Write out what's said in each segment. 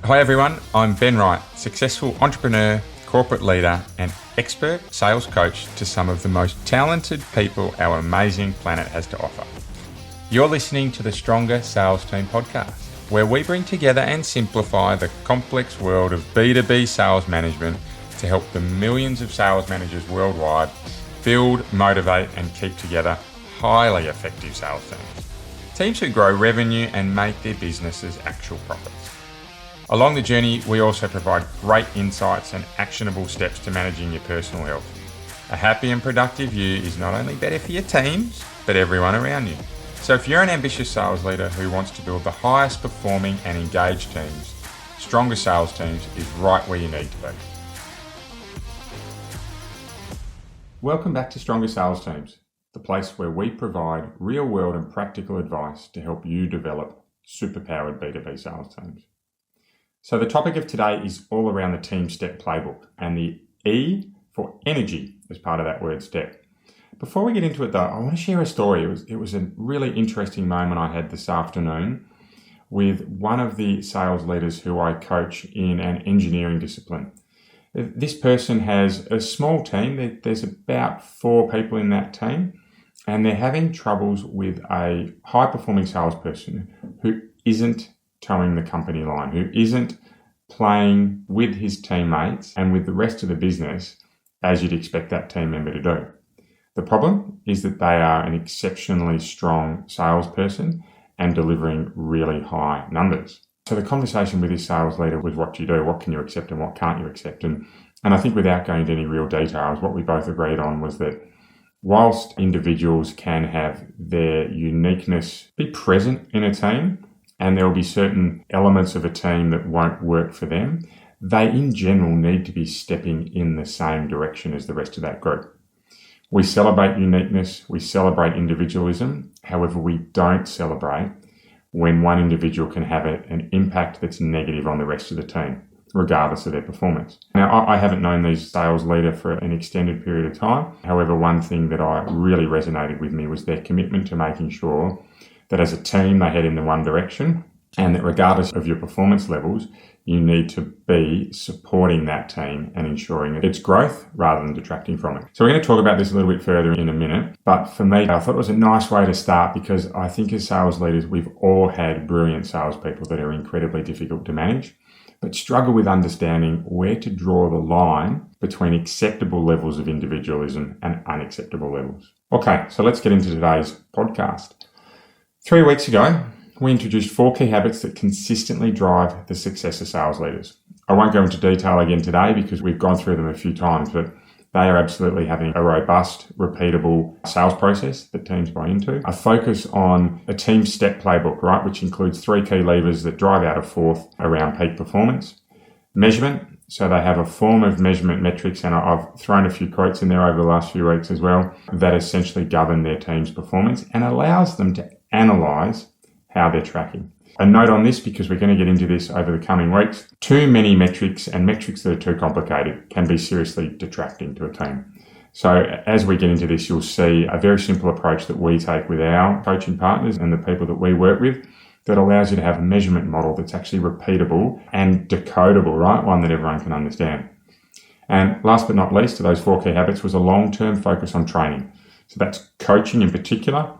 Hi everyone, I'm Ben Wright, successful entrepreneur, corporate leader and expert sales coach to some of the most talented people our amazing planet has to offer. You're listening to the Stronger Sales Team podcast, where we bring together and simplify the complex world of B2B sales management to help the millions of sales managers worldwide build, motivate and keep together highly effective sales teams. Teams who grow revenue and make their businesses actual profits. Along the journey, we also provide great insights and actionable steps to managing your personal health. A happy and productive you is not only better for your teams, but everyone around you. So if you're an ambitious sales leader who wants to build the highest performing and engaged teams, Stronger Sales Teams is right where you need to be. Welcome back to Stronger Sales Teams, the place where we provide real-world and practical advice to help you develop superpowered B2B sales teams. So the topic of today is all around the Team STEP Playbook and the E for energy as part of that word STEP. Before we get into it though, I want to share a story. It was a really interesting moment I had this afternoon with one of the sales leaders who I coach in an engineering discipline. This person has a small team. There's about 4 people in that team, and they're having troubles with a high-performing salesperson who isn't towing the company line, who isn't playing with his teammates and with the rest of the business as you'd expect that team member to do. The problem is that they are an exceptionally strong salesperson and delivering really high numbers. So the conversation with this sales leader was, what do you do? What can you accept and what can't you accept? And I think without going into any real details, what we both agreed on was that whilst individuals can have their uniqueness be present in a team, and there will be certain elements of a team that won't work for them, they in general need to be stepping in the same direction as the rest of that group. We celebrate uniqueness, we celebrate individualism, however we don't celebrate when one individual can have an impact that's negative on the rest of the team, regardless of their performance. Now, I haven't known these sales leader for an extended period of time. However, one thing that I really resonated with me was their commitment to making sure that as a team they head in the one direction, and that regardless of your performance levels, you need to be supporting that team and ensuring its growth rather than detracting from it. So we're going to talk about this a little bit further in a minute, but for me, I thought it was a nice way to start because I think as sales leaders, we've all had brilliant salespeople that are incredibly difficult to manage, but struggle with understanding where to draw the line between acceptable levels of individualism and unacceptable levels. Okay, so let's get into today's podcast. 3 weeks ago, we introduced 4 key habits that consistently drive the success of sales leaders. I won't go into detail again today because we've gone through them a few times, but they are absolutely having a robust, repeatable sales process that teams buy into. A focus on a Team STEP Playbook, right, which includes 3 key levers that drive out a 4th around peak performance. Measurement, so they have a form of measurement metrics, and I've thrown a few quotes in there over the last few weeks as well, that essentially govern their team's performance and allows them to analyze how they're tracking. A note on this, because we're going to get into this over the coming weeks, too many metrics and metrics that are too complicated can be seriously detracting to a team. So as we get into this, you'll see a very simple approach that we take with our coaching partners and the people that we work with that allows you to have a measurement model that's actually repeatable and decodable, right? One that everyone can understand. And last but not least, to those 4 key habits was a long-term focus on training. So that's coaching in particular,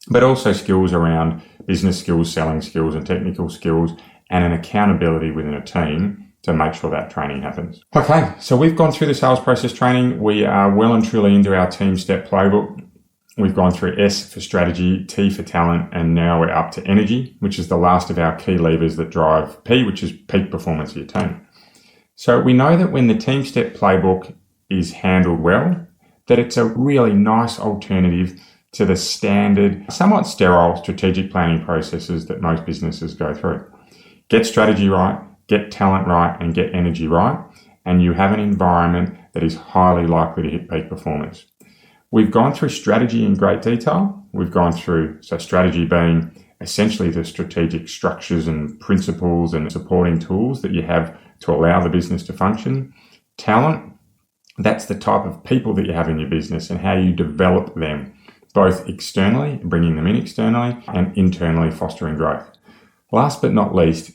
but also skills around business skills, selling skills and technical skills, and an accountability within a team to make sure that training happens. Okay, so we've gone through the sales process training. We are well and truly into our Team STEP Playbook. We've gone through S for strategy, T for talent, and now we're up to energy, which is the last of our key levers that drive P, which is peak performance of your team. So we know that when the Team STEP Playbook is handled well, that it's a really nice alternative to the standard, somewhat sterile strategic planning processes that most businesses go through. Get strategy right, get talent right, and get energy right, and you have an environment that is highly likely to hit peak performance. We've gone through strategy in great detail. We've gone through, so strategy being essentially the strategic structures and principles and supporting tools that you have to allow the business to function. Talent, that's the type of people that you have in your business and how you develop them, both externally, bringing them in externally, and internally fostering growth. Last but not least,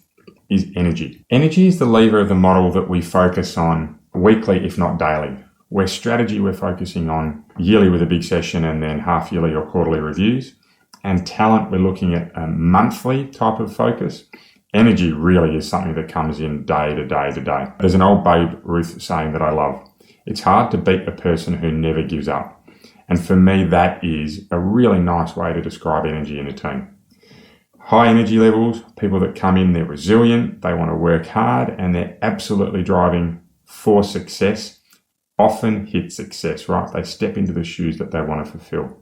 is energy. Energy is the lever of the model that we focus on weekly, if not daily. Where strategy, we're focusing on yearly with a big session and then half yearly or quarterly reviews. And talent, we're looking at a monthly type of focus. Energy really is something that comes in day to day to day. There's an old Babe Ruth saying that I love. It's hard to beat a person who never gives up. And for me, that is a really nice way to describe energy in a team. High energy levels, people that come in, they're resilient, they want to work hard, and they're absolutely driving for success, often hit success, right? They step into the shoes that they want to fulfill.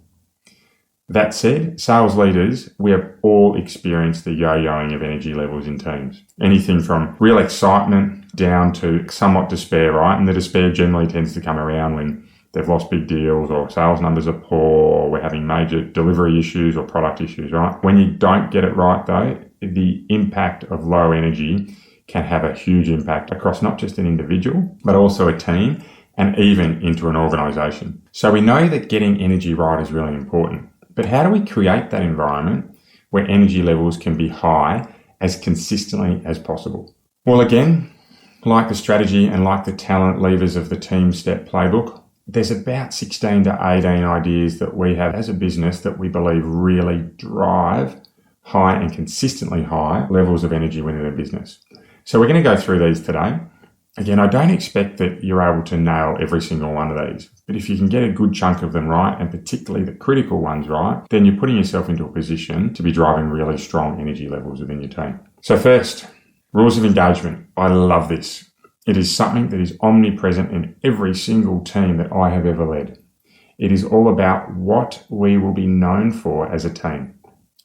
That said, sales leaders, we have all experienced the yo-yoing of energy levels in teams. Anything from real excitement down to somewhat despair, right? And the despair generally tends to come around when they've lost big deals or sales numbers are poor or we're having major delivery issues or product issues, right? When you don't get it right though, the impact of low energy can have a huge impact across not just an individual, but also a team and even into an organization. So we know that getting energy right is really important. But how do we create that environment where energy levels can be high as consistently as possible? Well, again, like the strategy and like the talent levers of the Team STEP Playbook, there's about 16 to 18 ideas that we have as a business that we believe really drive high and consistently high levels of energy within a business. So we're going to go through these today. Again, I don't expect that you're able to nail every single one of these, but if you can get a good chunk of them right, and particularly the critical ones right, then you're putting yourself into a position to be driving really strong energy levels within your team. So first, rules of engagement. I love this. It is something that is omnipresent in every single team that I have ever led. It is all about what we will be known for as a team.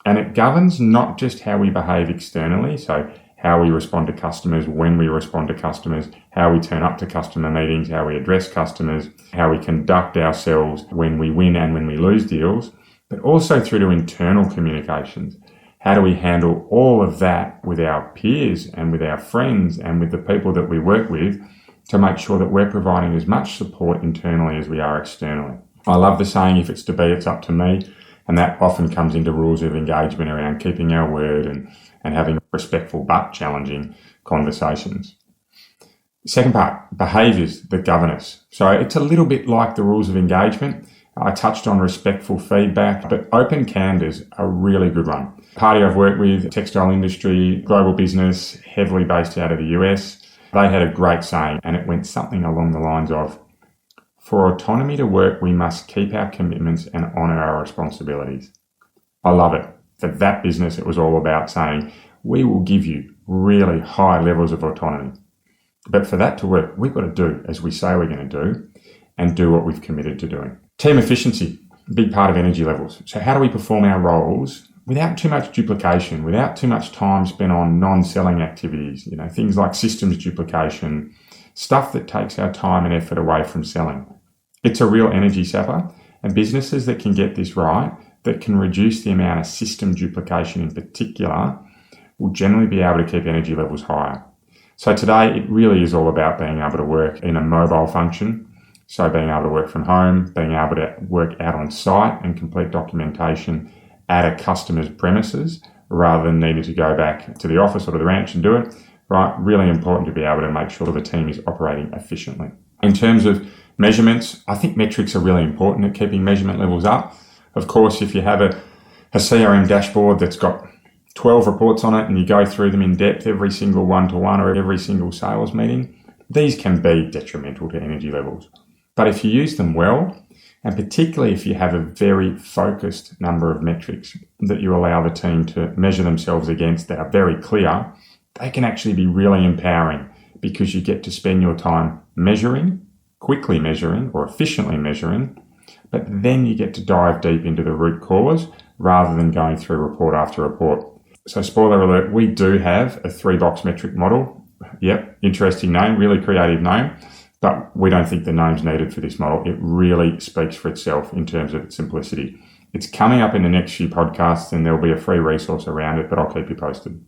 And it governs not just how we behave externally, so how we respond to customers, when we respond to customers, how we turn up to customer meetings, how we address customers, how we conduct ourselves when we win and when we lose deals, but also through to internal communications. How do we handle all of that with our peers and with our friends and with the people that we work with to make sure that we're providing as much support internally as we are externally? I love the saying, if it's to be, it's up to me. And that often comes into rules of engagement around keeping our word and having respectful but challenging conversations. Second part, behaviours that govern us. So it's a little bit like the rules of engagement. I touched on respectful feedback, but open candour's a really good one. Party I've worked with, textile industry, global business, heavily based out of the US, they had a great saying, and it went something along the lines of, for autonomy to work, we must keep our commitments and honour our responsibilities. I love it. For that business, it was all about saying, we will give you really high levels of autonomy. But for that to work, we've got to do as we say we're going to do and do what we've committed to doing. Team efficiency, a big part of energy levels. So how do we perform our roles without too much duplication, without too much time spent on non-selling activities, things like systems duplication, stuff that takes our time and effort away from selling. It's a real energy sapper, and businesses that can get this right, that can reduce the amount of system duplication in particular, will generally be able to keep energy levels higher. So today, it really is all about being able to work in a mobile function. So being able to work from home, being able to work out on site and complete documentation at a customer's premises, rather than needing to go back to the office or to the ranch and do it, right? Really important to be able to make sure the team is operating efficiently. In terms of measurements, I think metrics are really important at keeping measurement levels up. Of course, if you have a CRM dashboard that's got 12 reports on it and you go through them in depth every single one-to-one or every single sales meeting, these can be detrimental to energy levels. But if you use them well, and particularly if you have a very focused number of metrics that you allow the team to measure themselves against that are very clear, they can actually be really empowering because you get to spend your time measuring, quickly measuring or efficiently measuring, but then you get to dive deep into the root cause rather than going through report after report. So spoiler alert, we do have a 3-box metric model. Yep, interesting name, really creative name, but we don't think the name's needed for this model. It really speaks for itself in terms of its simplicity. It's coming up in the next few podcasts and there'll be a free resource around it, but I'll keep you posted.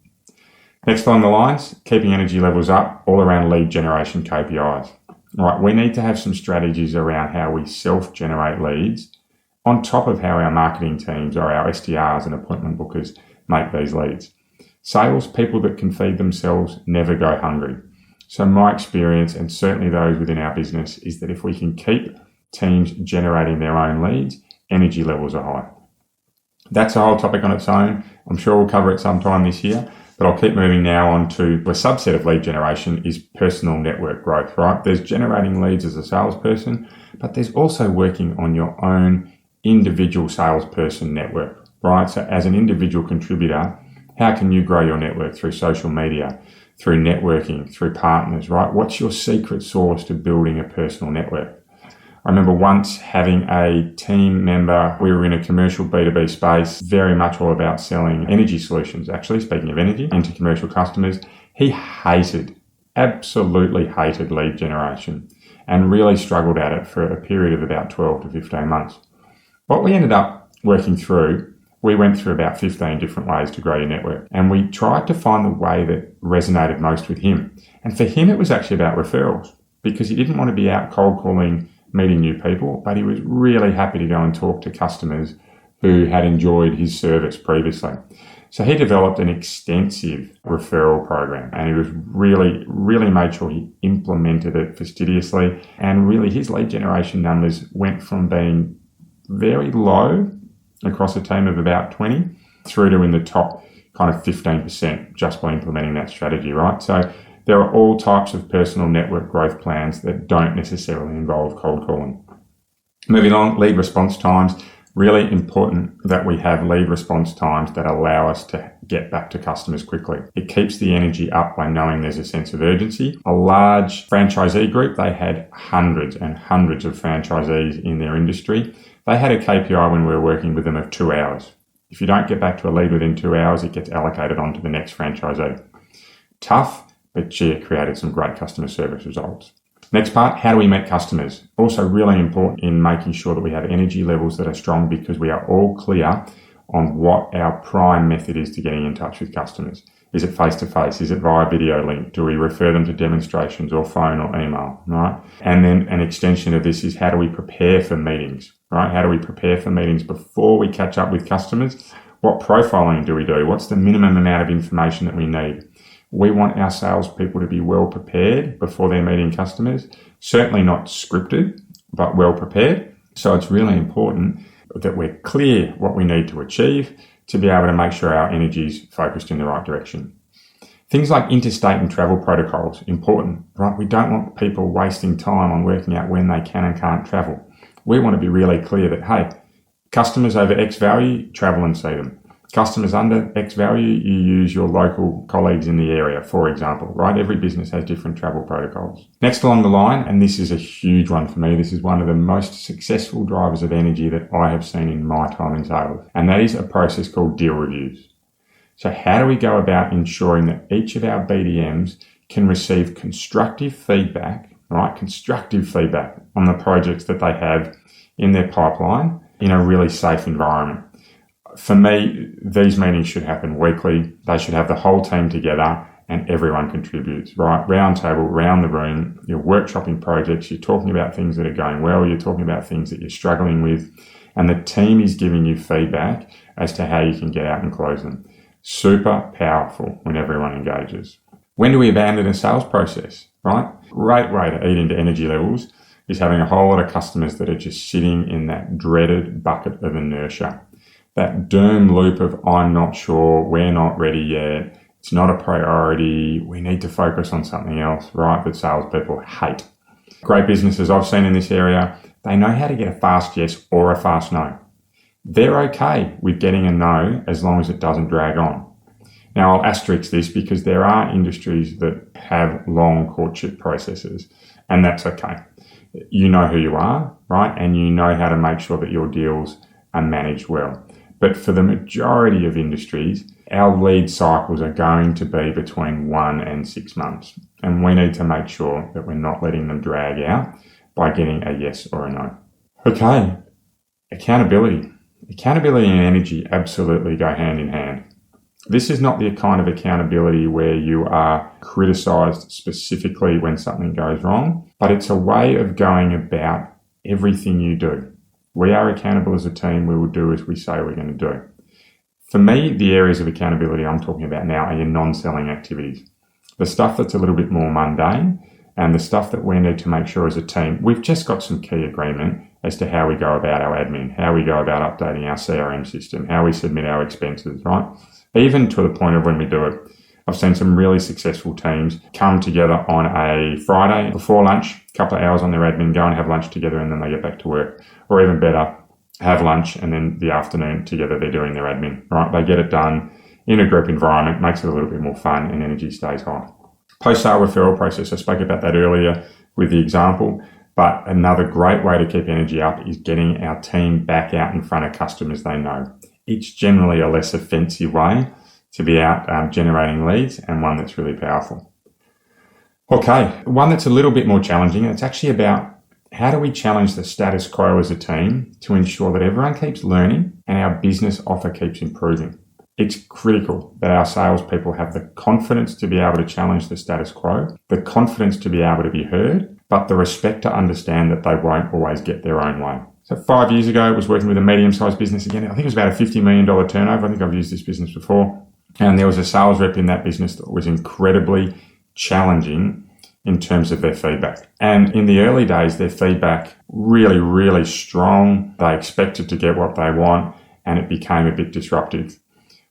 Next along the lines, keeping energy levels up all around lead generation KPIs. Right, we need to have some strategies around how we self-generate leads on top of how our marketing teams or our SDRs and appointment bookers make these leads. Salespeople that can feed themselves never go hungry. So my experience, and certainly those within our business, is that if we can keep teams generating their own leads, energy levels are high. That's a whole topic on its own. I'm sure we'll cover it sometime this year, but I'll keep moving now on to a subset of lead generation is personal network growth, right? There's generating leads as a salesperson, but there's also working on your own individual salesperson network, right? So as an individual contributor, how can you grow your network through social media, through networking, through partners, right? What's your secret sauce to building a personal network? I remember once having a team member, we were in a commercial B2B space, very much all about selling energy solutions, actually, speaking of energy, into commercial customers. He absolutely hated lead generation and really struggled at it for a period of about 12 to 15 months. What we ended up working through, we went through about 15 different ways to grow your network, and we tried to find the way that resonated most with him. And for him, it was actually about referrals, because he didn't want to be out cold calling, meeting new people, but he was really happy to go and talk to customers who had enjoyed his service previously. So he developed an extensive referral program, and he was really made sure he implemented it fastidiously. And really his lead generation numbers went from being very low across a team of about 20 through to in the top kind of 15% just by implementing that strategy, right? So there are all types of personal network growth plans that don't necessarily involve cold calling. Moving on, lead response times. Really important that we have lead response times that allow us to get back to customers quickly. It keeps the energy up by knowing there's a sense of urgency. A large franchisee group, they had hundreds and hundreds of franchisees in their industry. They had a KPI when we were working with them of 2 hours. If you don't get back to a lead within 2 hours, it gets allocated onto the next franchisee. Tough, but gee, it created some great customer service results. Next part, how do we meet customers? Also really important in making sure that we have energy levels that are strong, because we are all clear on what our prime method is to getting in touch with customers. Is it face-to-face? Is it via video link? Do we refer them to demonstrations or phone or email, right? And then an extension of this is how do we prepare for meetings, right? How do we prepare for meetings before we catch up with customers? What profiling do we do? What's the minimum amount of information that we need? We want our salespeople to be well prepared before they're meeting customers. Certainly not scripted, but well prepared. So it's really important that we're clear what we need to achieve to be able to make sure our energy is focused in the right direction. Things like interstate and travel protocols, important, right? We don't want people wasting time on working out when they can and can't travel. We want to be really clear that, hey, customers over X value, travel and see them. Customers under X value, you use your local colleagues in the area, for example, right? Every business has different travel protocols. Next along the line, and this is a huge one for me, this is one of the most successful drivers of energy that I have seen in my time in sales, and that is a process called deal reviews. So how do we go about ensuring that each of our BDMs can receive constructive feedback, right? Constructive feedback on the projects that they have in their pipeline in a really safe environment. For me, these meetings should happen weekly. They should have the whole team together and everyone contributes, right? Round table, round the room, you're workshopping projects, you're talking about things that are going well, you're talking about things that you're struggling with, and the team is giving you feedback as to how you can get out and close them. Super powerful when everyone engages. When do we abandon a sales process, right? Great way to eat into energy levels is having a whole lot of customers that are just sitting in that dreaded bucket of inertia. That doom loop of I'm not sure, we're not ready yet, it's not a priority, we need to focus on something else, right? That salespeople hate. Great businesses I've seen in this area, they know how to get a fast yes or a fast no. They're okay with getting a no as long as it doesn't drag on. Now I'll asterisk this because there are industries that have long courtship processes, and that's okay. You know who you are, right? And you know how to make sure that your deals are managed well. But for the majority of industries, our lead cycles are going to be between 1 and 6 months. And we need to make sure that we're not letting them drag out by getting a yes or a no. Okay, accountability. Accountability and energy absolutely go hand in hand. This is not the kind of accountability where you are criticized specifically when something goes wrong, but it's a way of going about everything you do. We are accountable as a team. We will do as we say we're going to do. For me, the areas of accountability I'm talking about now are your non-selling activities. The stuff that's a little bit more mundane and the stuff that we need to make sure as a team, we've just got some key agreement as to how we go about our admin, how we go about updating our CRM system, how we submit our expenses, right? Even to the point of when we do it. I've seen some really successful teams come together on a Friday before lunch, a couple of hours on their admin, go and have lunch together, and then they get back to work. Or even better, have lunch and then the afternoon together they're doing their admin, right? They get it done in a group environment, makes it a little bit more fun, and energy stays high. Post-sale referral process, I spoke about that earlier with the example, but another great way to keep energy up is getting our team back out in front of customers they know. It's generally a less offensive way to be out generating leads, and one that's really powerful. Okay, one that's a little bit more challenging, and it's actually about how do we challenge the status quo as a team to ensure that everyone keeps learning and our business offer keeps improving. It's critical that our salespeople have the confidence to be able to challenge the status quo, the confidence to be able to be heard, but the respect to understand that they won't always get their own way. So 5 years ago, I was working with a medium-sized business again. I think it was about a $50 million turnover. I think I've used this business before. And there was a sales rep in that business that was incredibly challenging in terms of their feedback. And in the early days, their feedback really, really strong. They expected to get what they want, and it became a bit disruptive.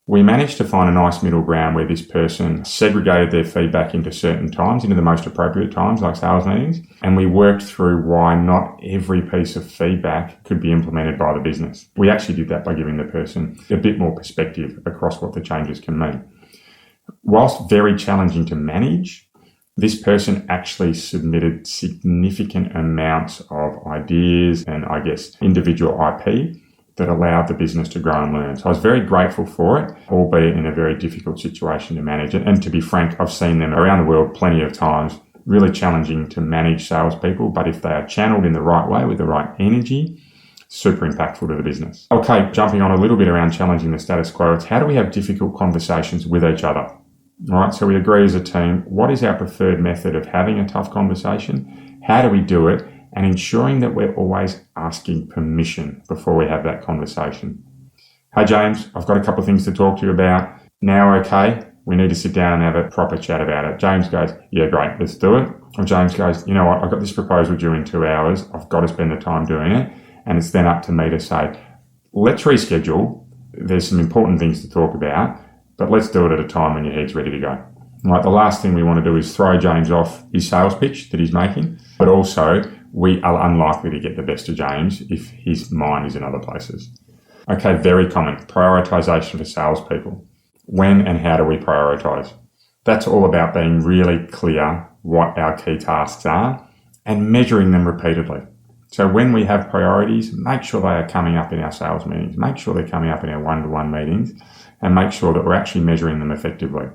We managed to find a nice middle ground where this person segregated their feedback into certain times, into the most appropriate times, like sales meetings, and we worked through why not every piece of feedback could be implemented by the business. We actually did that by giving the person a bit more perspective across what the changes can mean. Whilst very challenging to manage, this person actually submitted significant amounts of ideas and, I guess, individual IP that allowed the business to grow and learn. So I was very grateful for it, albeit in a very difficult situation to manage it. And to be frank, I've seen them around the world plenty of times, really challenging to manage salespeople, but if they are channeled in the right way with the right energy, super impactful to the business. Okay, jumping on a little bit around challenging the status quo, it's how do we have difficult conversations with each other? All right, so we agree as a team, what is our preferred method of having a tough conversation? How do we do it? And ensuring that we're always asking permission before we have that conversation. Hey James, I've got a couple of things to talk to you about. Now, okay, we need to sit down and have a proper chat about it. James goes, yeah, great, let's do it. Or James goes, you know what, I've got this proposal due in 2 hours. I've got to spend the time doing it. And it's then up to me to say, let's reschedule. There's some important things to talk about, but let's do it at a time when your head's ready to go. Right, the last thing we want to do is throw James off his sales pitch that he's making, but also we are unlikely to get the best of James if his mind is in other places. Okay, very common. Prioritization for salespeople. When and how do we prioritize? That's all about being really clear what our key tasks are and measuring them repeatedly. So when we have priorities, make sure they are coming up in our sales meetings, make sure they're coming up in our one-to-one meetings, and make sure that we're actually measuring them effectively.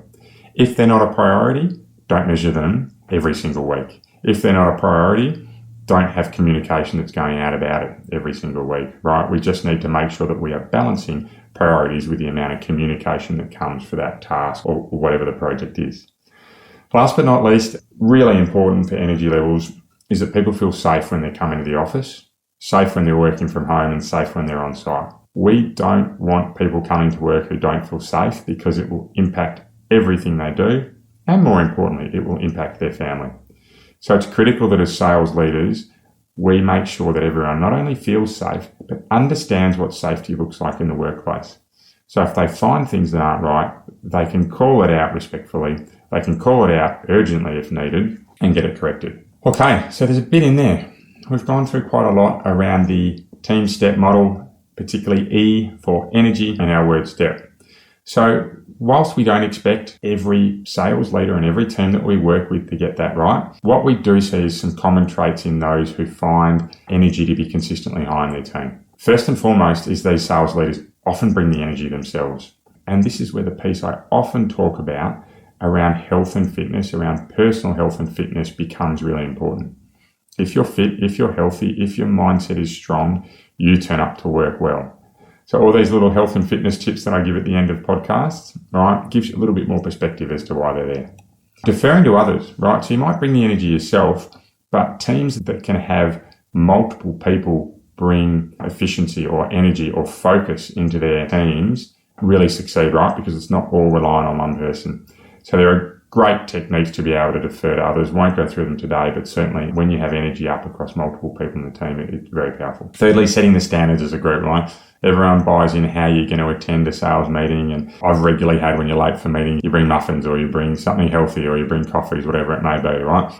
If they're not a priority, don't measure them every single week. If they're not a priority, don't have communication that's going out about it every single week, right? We just need to make sure that we are balancing priorities with the amount of communication that comes for that task or whatever the project is. Last but not least, really important for energy levels is that people feel safe when they come into the office, safe when they're working from home, and safe when they're on site. We don't want people coming to work who don't feel safe because it will impact everything they do, and more importantly, it will impact their family. So it's critical that as sales leaders, we make sure that everyone not only feels safe, but understands what safety looks like in the workplace. So if they find things that aren't right, they can call it out respectfully, they can call it out urgently if needed, and get it corrected. Okay, so there's a bit in there. We've gone through quite a lot around the Team STEP model, particularly E for energy and our word STEP. So whilst we don't expect every sales leader and every team that we work with to get that right, what we do see is some common traits in those who find energy to be consistently high in their team. First and foremost is these sales leaders often bring the energy themselves. And this is where the piece I often talk about around health and fitness, around personal health and fitness becomes really important. If you're fit, if you're healthy, if your mindset is strong, you turn up to work well. So all these little health and fitness tips that I give at the end of podcasts, right, gives you a little bit more perspective as to why they're there. Deferring to others, right? So you might bring the energy yourself, but teams that can have multiple people bring efficiency or energy or focus into their teams really succeed, right? Because it's not all relying on one person. So there are great techniques to be able to defer to others. Won't go through them today, but certainly when you have energy up across multiple people in the team, it's very powerful. Thirdly, setting the standards as a group, right? Everyone buys in how you're going to attend a sales meeting. And I've regularly had, when you're late for meetings, you bring muffins or you bring something healthy or you bring coffees, whatever it may be, right?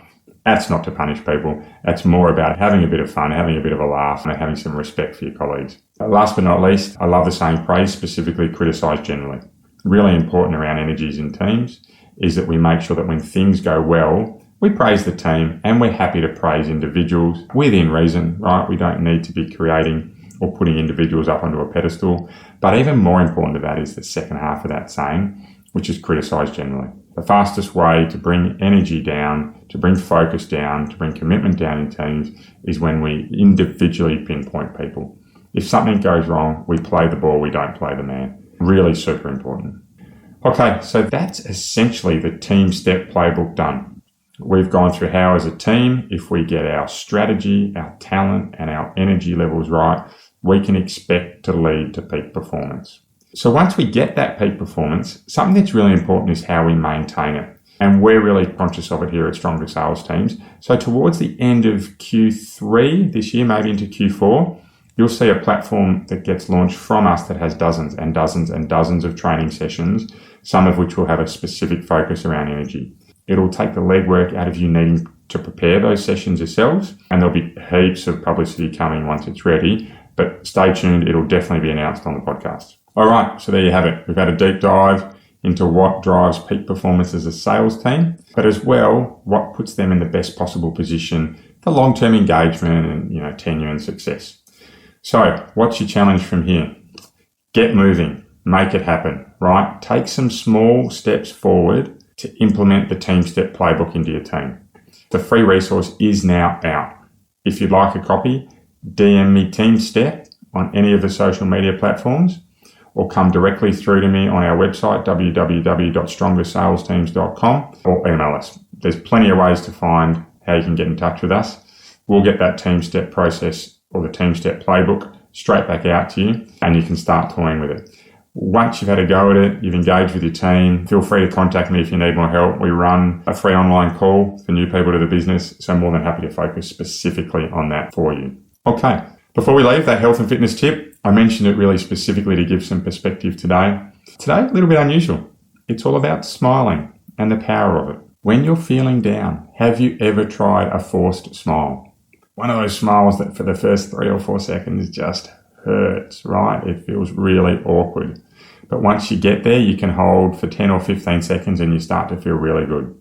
That's not to punish people. That's more about having a bit of fun, having a bit of a laugh, and having some respect for your colleagues. Last but not least, I love the saying, praise specifically, criticise generally. Really important around energies in teams is that we make sure that when things go well, we praise the team and we're happy to praise individuals within reason, right? We don't need to be creating or putting individuals up onto a pedestal. But even more important to that is the second half of that saying, which is criticise generally. The fastest way to bring energy down, to bring focus down, to bring commitment down in teams is when we individually pinpoint people. If something goes wrong, we play the ball, we don't play the man. Really super important. Okay, so that's essentially the Team STEP Playbook done. We've gone through how as a team, if we get our strategy, our talent, and our energy levels right, we can expect to lead to peak performance. So once we get that peak performance, something that's really important is how we maintain it. And we're really conscious of it here at Stronger Sales Teams. So towards the end of Q3 this year, maybe into Q4, you'll see a platform that gets launched from us that has dozens and dozens and dozens of training sessions, some of which will have a specific focus around energy. It'll take the legwork out of you needing to prepare those sessions yourselves, and there'll be heaps of publicity coming once it's ready, but stay tuned, it'll definitely be announced on the podcast. All right, so there you have it. We've had a deep dive into what drives peak performance as a sales team, but as well, what puts them in the best possible position for long-term engagement and tenure and success. So what's your challenge from here? Get moving, make it happen, right? Take some small steps forward to implement the Team STEP Playbook into your team. The free resource is now out. If you'd like a copy, DM me Team STEP on any of the social media platforms, or come directly through to me on our website, www.strongersalesteams.com, or email us. There's plenty of ways to find how you can get in touch with us. We'll get that Team STEP process or the Team STEP Playbook straight back out to you, and you can start toying with it. Once you've had a go at it, you've engaged with your team, feel free to contact me if you need more help. We run a free online call for new people to the business, so I'm more than happy to focus specifically on that for you. Okay, before we leave, that health and fitness tip, I mentioned it really specifically to give some perspective today. Today, a little bit unusual. It's all about smiling and the power of it. When you're feeling down, have you ever tried a forced smile? One of those smiles that for the first 3 or 4 seconds just hurts, right? It feels really awkward. But once you get there, you can hold for 10 or 15 seconds and you start to feel really good.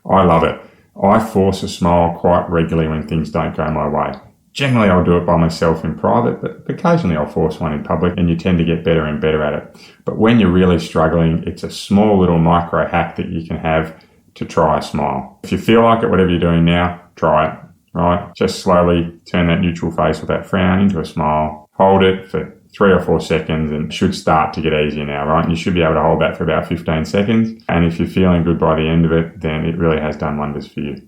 I love it. I force a smile quite regularly when things don't go my way. Generally, I'll do it by myself in private, but occasionally I'll force one in public, and you tend to get better and better at it. But when you're really struggling, it's a small little micro hack that you can have to try a smile. If you feel like it, whatever you're doing now, try it, right? Just slowly turn that neutral face with that frown into a smile. Hold it for 3 or 4 seconds and it should start to get easier now, right? And you should be able to hold that for about 15 seconds. And if you're feeling good by the end of it, then it really has done wonders for you.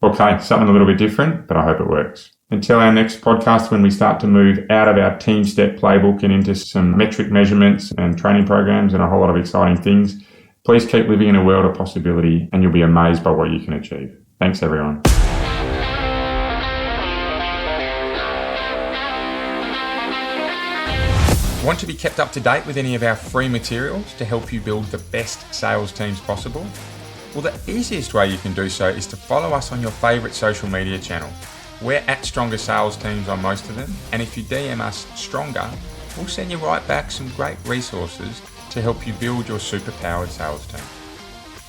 Okay, something a little bit different, but I hope it works. Until our next podcast, when we start to move out of our Team STEP Playbook and into some metric measurements and training programs and a whole lot of exciting things, please keep living in a world of possibility and you'll be amazed by what you can achieve. Thanks, everyone. Want to be kept up to date with any of our free materials to help you build the best sales teams possible? Well, the easiest way you can do so is to follow us on your favourite social media channel. We're at Stronger Sales Teams on most of them, and if you DM us Stronger, we'll send you right back some great resources to help you build your superpowered sales team.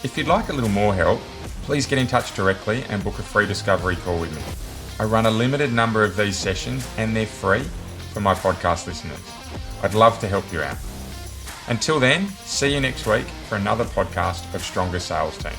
If you'd like a little more help, please get in touch directly and book a free discovery call with me. I run a limited number of these sessions and they're free for my podcast listeners. I'd love to help you out. Until then, see you next week for another podcast of Stronger Sales Teams.